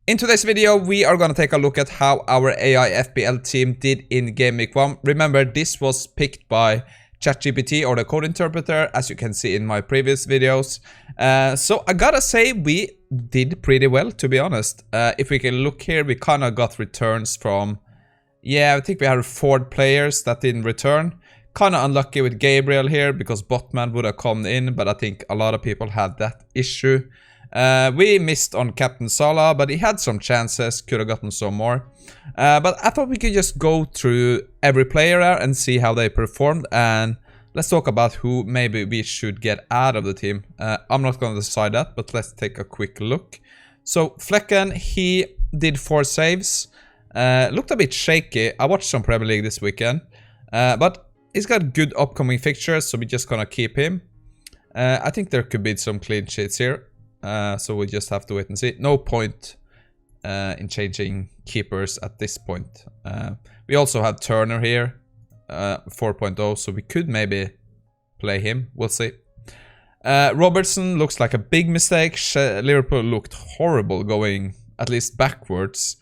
In today's video, we are gonna take a look at how our AI FPL team did in Game Week 1. Remember, this was picked by ChatGPT or the code interpreter, as you can see in my previous videos. So I gotta say, we did pretty well, to be honest. If we can look here, we kinda got returns from... Yeah, I think we had 4 players that didn't return. Kinda unlucky with Gabriel here, because Botman would have come in, but I think a lot of people had that issue. We missed on Captain Salah, but he had some chances, could have gotten some more. But I thought we could just go through every player and see how they performed, and let's talk about who maybe we should get out of the team. I'm not going to decide that, but let's take a quick look. So Flecken, he did 4 saves. Looked a bit shaky. I watched some Premier League this weekend, but he's got good upcoming fixtures, so we're just gonna keep him. I think there could be some clean sheets here. So we just have to wait and see. No point in changing keepers at this point. We also have Turner here, 4.0, so we could maybe play him. We'll see. Robertson looks like a big mistake. Liverpool looked horrible going at least backwards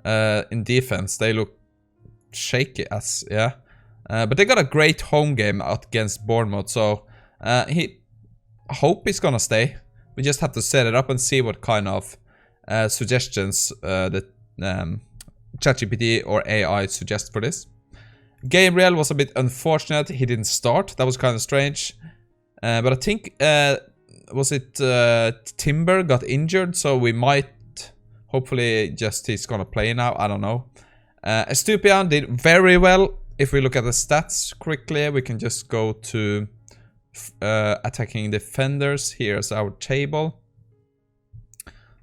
in defense. They look shaky as, yeah. But they got a great home game out against Bournemouth, so I hope he's gonna stay. We just have to set it up and see what kind of suggestions that ChatGPT or AI suggests for this. Gabriel was a bit unfortunate. He didn't start. That was kind of strange. But I think, was it Timber got injured? So we might, hopefully just he's going to play now. I don't know. Estupian did very well. If we look at the stats quickly, we can just go to... attacking defenders. Here's our table.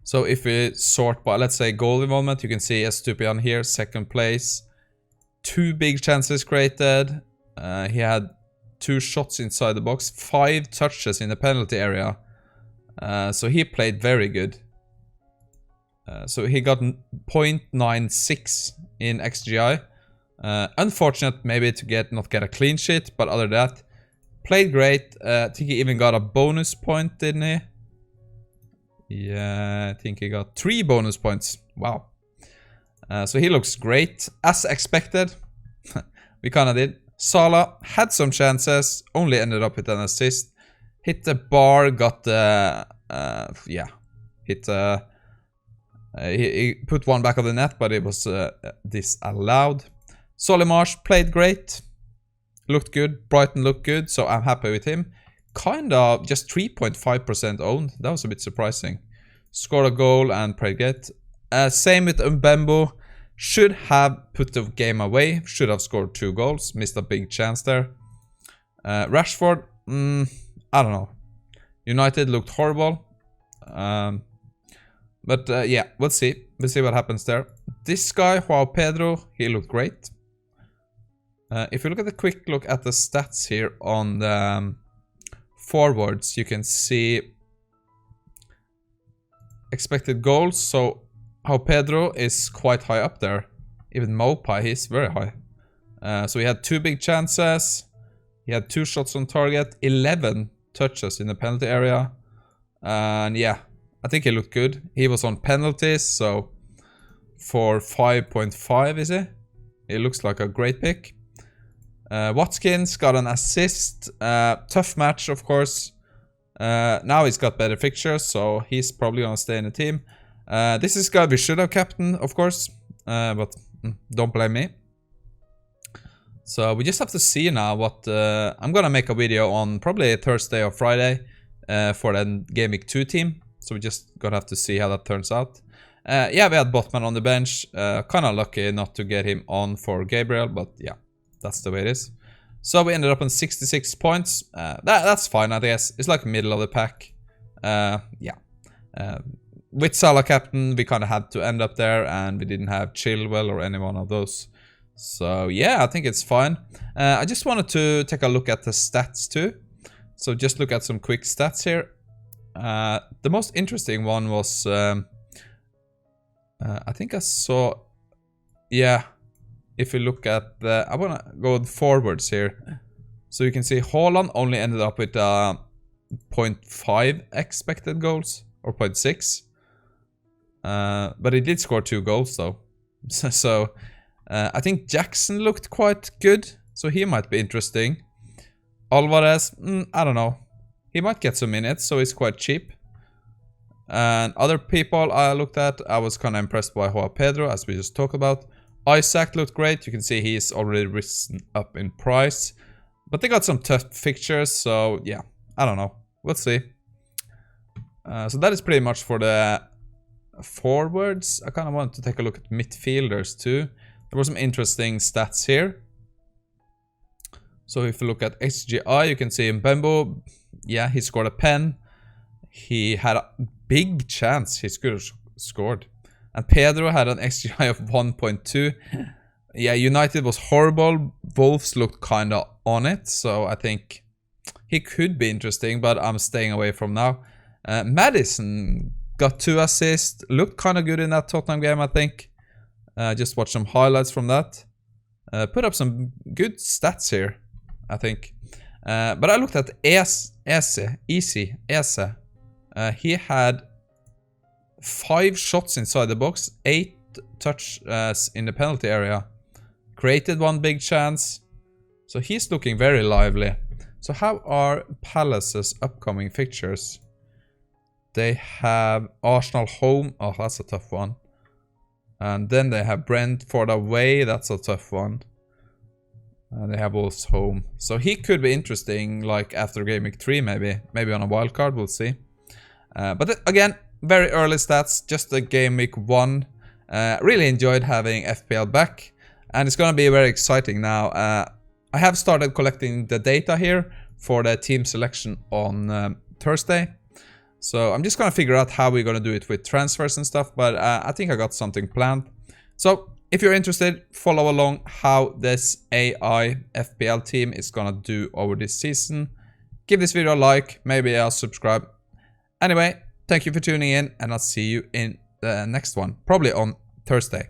So if we sort by, let's say, goal involvement, you can see Estupian here, 2nd place. 2 big chances created. He had 2 shots inside the box, 5 touches in the penalty area. So he played very good. So he got 0.96 in XGI. Unfortunate maybe to not get a clean sheet, but other than that, played great. I think he even got a bonus point, didn't he? Yeah, I think he got 3 bonus points. Wow. So he looks great, as expected. We kind of did. Salah had some chances, only ended up with an assist. Hit the bar, got the... yeah. Hit... he put one back of the net, but it was disallowed. Solimarsh played great. Looked good. Brighton looked good, so I'm happy with him. Kind of just 3.5% owned. That was a bit surprising. Scored a goal and played great. Same with Mbembo. Should have put the game away. Should have scored 2 goals. Missed a big chance there. Rashford, I don't know. United looked horrible. But yeah, we'll see. We'll see what happens there. This guy, Joao Pedro, he looked great. If you look at the quick look at the stats here on the forwards, you can see expected goals. So how Pedro is quite high up there. Even Mopai, he's very high. So he had 2 big chances. He had 2 shots on target, 11 touches in the penalty area. And yeah, I think he looked good. He was on penalties, so for 5.5 is he? He looks like a great pick. Watkins got an assist. Tough match, of course. Now he's got better fixtures, so he's probably gonna stay in the team. This is guy we should have captained, of course, but don't blame me. So we just have to see now what... I'm gonna make a video on probably Thursday or Friday for the Game Week 2 team. So we just gonna have to see how that turns out. Yeah, we had Botman on the bench. Kind of lucky not to get him on for Gabriel, but yeah. That's the way it is. So we ended up on 66 points. That's fine, I guess. It's like middle of the pack. Yeah. With Salah captain, we kind of had to end up there, and we didn't have Chilwell or any one of those. So yeah, I think it's fine. I just wanted to take a look at the stats too. So just look at some quick stats here. The most interesting one was... I think I saw... Yeah. If you look at the... I want to go forwards here. So you can see Haaland only ended up with 0.5 expected goals. Or 0.6. But he did score 2 goals though. So I think Jackson looked quite good, so he might be interesting. Alvarez, I don't know. He might get some minutes, so he's quite cheap. And other people I looked at, I was kind of impressed by Joao Pedro, as we just talked about. Isaac looked great. You can see he's already risen up in price. But they got some tough fixtures, so yeah, I don't know. We'll see. So that is pretty much for the forwards. I kind of want to take a look at midfielders too. There were some interesting stats here. So if you look at XGI, you can see Mbembo, yeah, he scored a pen. He had a big chance he could have scored. And Pedro had an XGI of 1.2. Yeah, United was horrible. Wolves looked kind of on it, so I think he could be interesting, but I'm staying away from now. Madison got 2 assists. Looked kind of good in that Tottenham game, I think. Just watched some highlights from that. Put up some good stats here, I think. But I looked at Eze. He had 5 shots inside the box, 8 touches in the penalty area. Created 1 big chance. So he's looking very lively. So how are Palace's upcoming fixtures? They have Arsenal home. Oh, that's a tough one. And then they have Brentford away. That's a tough one. And they have Wolves home. So he could be interesting, like after game week 3 maybe. Maybe on a wild card, we'll see. But again, very early stats. Just the game week 1. Really enjoyed having FPL back. And it's going to be very exciting now. I have started collecting the data here for the team selection on Thursday. So I'm just going to figure out how we're going to do it with transfers and stuff. But I think I got something planned. So if you're interested, follow along how this AI FPL team is going to do over this season. Give this video a like. Maybe I'll subscribe. Anyway, thank you for tuning in. And I'll see you in the next one. Probably on Thursday.